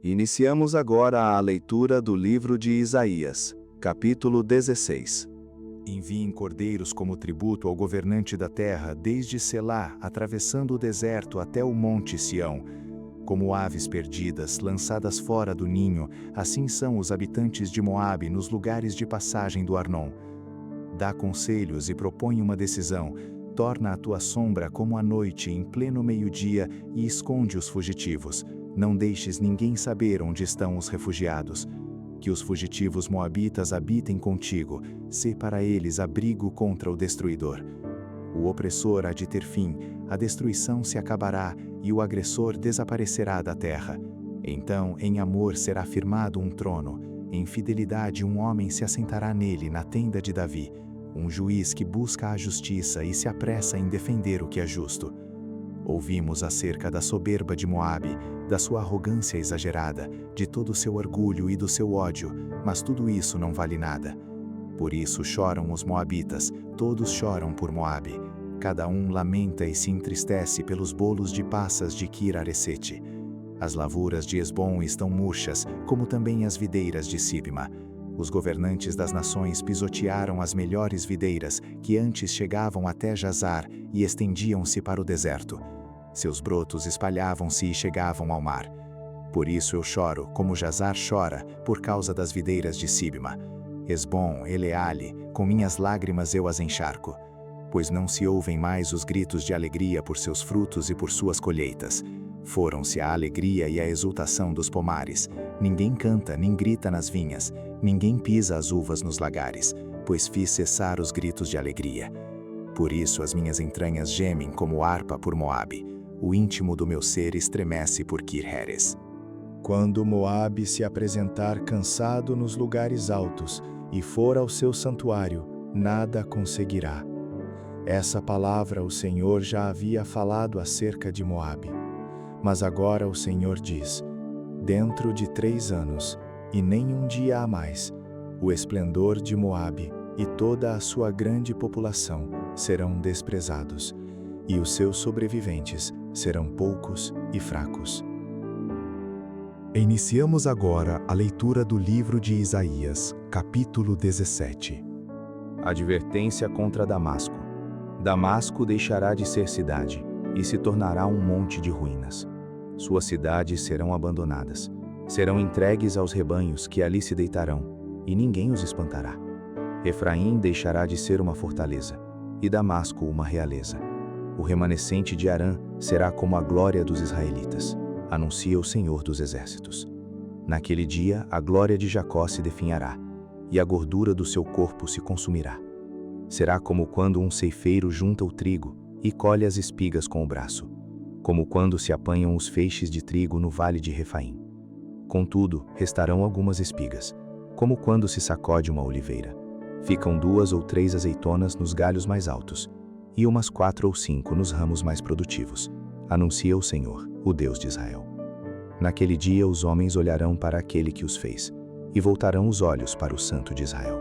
Iniciamos agora a leitura do livro de Isaías, capítulo 16. Enviem cordeiros como tributo ao governante da terra, desde Selá, atravessando o deserto até o monte Sião. Como aves perdidas, lançadas fora do ninho, assim são os habitantes de Moabe nos lugares de passagem do Arnon. Dá conselhos e propõe uma decisão, torna a tua sombra como a noite em pleno meio-dia e esconde os fugitivos. Não deixes ninguém saber onde estão os refugiados. Que os fugitivos moabitas habitem contigo, sê para eles abrigo contra o destruidor. O opressor há de ter fim, a destruição se acabará e o agressor desaparecerá da terra. Então, em amor será firmado um trono, em fidelidade um homem se assentará nele na tenda de Davi, um juiz que busca a justiça e se apressa em defender o que é justo. Ouvimos acerca da soberba de Moabe, da sua arrogância exagerada, de todo o seu orgulho e do seu ódio, mas tudo isso não vale nada. Por isso choram os moabitas, todos choram por Moabe. Cada um lamenta e se entristece pelos bolos de passas de Kir-Haresete. As lavouras de Hesbom estão murchas, como também as videiras de Sibma. Os governantes das nações pisotearam as melhores videiras, que antes chegavam até Jazar e estendiam-se para o deserto. Seus brotos espalhavam-se e chegavam ao mar. Por isso eu choro, como Jazar chora, por causa das videiras de Sibma. Hesbom, Eleale, com minhas lágrimas eu as encharco. Pois não se ouvem mais os gritos de alegria por seus frutos e por suas colheitas. Foram-se a alegria e a exultação dos pomares. Ninguém canta nem grita nas vinhas, ninguém pisa as uvas nos lagares, pois fiz cessar os gritos de alegria. Por isso as minhas entranhas gemem como harpa por Moabe, o íntimo do meu ser estremece por Kir-Heres. Quando Moabe se apresentar cansado nos lugares altos e for ao seu santuário, nada conseguirá. Essa palavra o Senhor já havia falado acerca de Moabe. Mas agora o Senhor diz: dentro de 3 anos, e nem um dia a mais, o esplendor de Moabe e toda a sua grande população serão desprezados, e os seus sobreviventes serão poucos e fracos. Iniciamos agora a leitura do livro de Isaías, capítulo 17. Advertência contra Damasco. Damasco deixará de ser cidade, e se tornará um monte de ruínas. Suas cidades serão abandonadas, serão entregues aos rebanhos que ali se deitarão, e ninguém os espantará. Efraim deixará de ser uma fortaleza, e Damasco uma realeza. O remanescente de Harã será como a glória dos israelitas, anuncia o Senhor dos Exércitos. Naquele dia a glória de Jacó se definhará, e a gordura do seu corpo se consumirá. Será como quando um ceifeiro junta o trigo e colhe as espigas com o braço, como quando se apanham os feixes de trigo no vale de Refaim. Contudo, restarão algumas espigas, como quando se sacode uma oliveira. Ficam 2 ou 3 azeitonas nos galhos mais altos, e umas 4 ou 5 nos ramos mais produtivos, anuncia o Senhor, o Deus de Israel. Naquele dia os homens olharão para aquele que os fez, e voltarão os olhos para o Santo de Israel.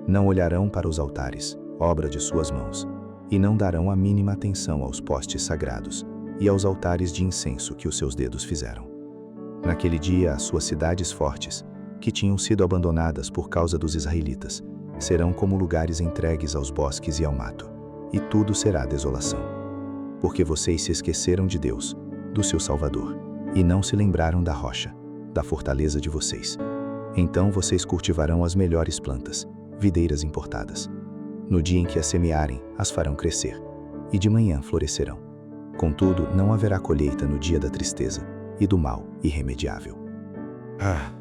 Não olharão para os altares, obra de suas mãos, e não darão a mínima atenção aos postes sagrados e aos altares de incenso que os seus dedos fizeram. Naquele dia as suas cidades fortes, que tinham sido abandonadas por causa dos israelitas, serão como lugares entregues aos bosques e ao mato, e tudo será desolação. Porque vocês se esqueceram de Deus, do seu Salvador, e não se lembraram da rocha, da fortaleza de vocês. Então vocês cultivarão as melhores plantas, videiras importadas. No dia em que as semearem, as farão crescer, e de manhã florescerão. Contudo, não haverá colheita no dia da tristeza e do mal irremediável. Ah,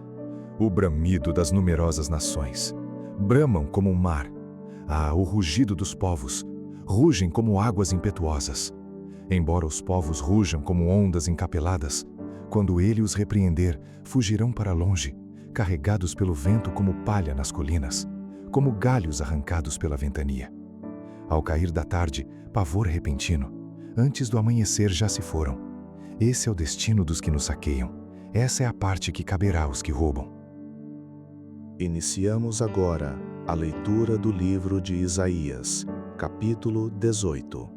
o bramido das numerosas nações. Bramam como um mar. Ah, o rugido dos povos. Rugem como águas impetuosas. Embora os povos rujam como ondas encapeladas, quando ele os repreender, fugirão para longe, carregados pelo vento como palha nas colinas, como galhos arrancados pela ventania. Ao cair da tarde, pavor repentino. Antes do amanhecer já se foram. Esse é o destino dos que nos saqueiam. Essa é a parte que caberá aos que roubam. Iniciamos agora a leitura do livro de Isaías, capítulo 18.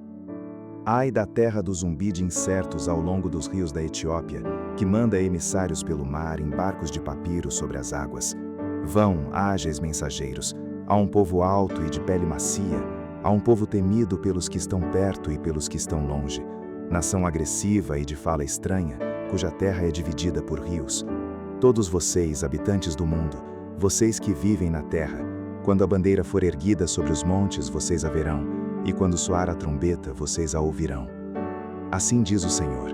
Ai da terra do zumbi de incertos ao longo dos rios da Etiópia, que manda emissários pelo mar em barcos de papiro sobre as águas. Vão, ágeis mensageiros, a um povo alto e de pele macia, a um povo temido pelos que estão perto e pelos que estão longe, nação agressiva e de fala estranha, cuja terra é dividida por rios. Todos vocês, habitantes do mundo, vocês que vivem na terra, quando a bandeira for erguida sobre os montes, vocês a verão, e quando soar a trombeta, vocês a ouvirão. Assim diz o Senhor: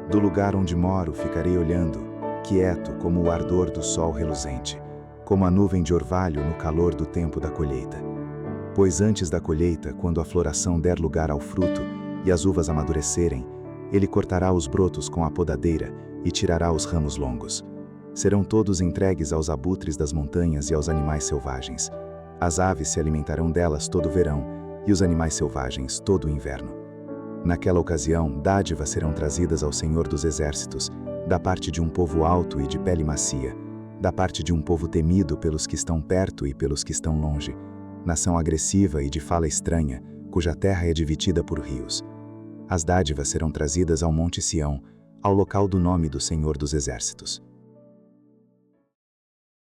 do lugar onde moro ficarei olhando, quieto como o ardor do sol reluzente, como a nuvem de orvalho no calor do tempo da colheita. Pois antes da colheita, quando a floração der lugar ao fruto e as uvas amadurecerem, ele cortará os brotos com a podadeira e tirará os ramos longos. Serão todos entregues aos abutres das montanhas e aos animais selvagens. As aves se alimentarão delas todo o verão, e os animais selvagens todo o inverno. Naquela ocasião, dádivas serão trazidas ao Senhor dos Exércitos, da parte de um povo alto e de pele macia, da parte de um povo temido pelos que estão perto e pelos que estão longe, nação agressiva e de fala estranha, cuja terra é dividida por rios. As dádivas serão trazidas ao Monte Sião, ao local do nome do Senhor dos Exércitos.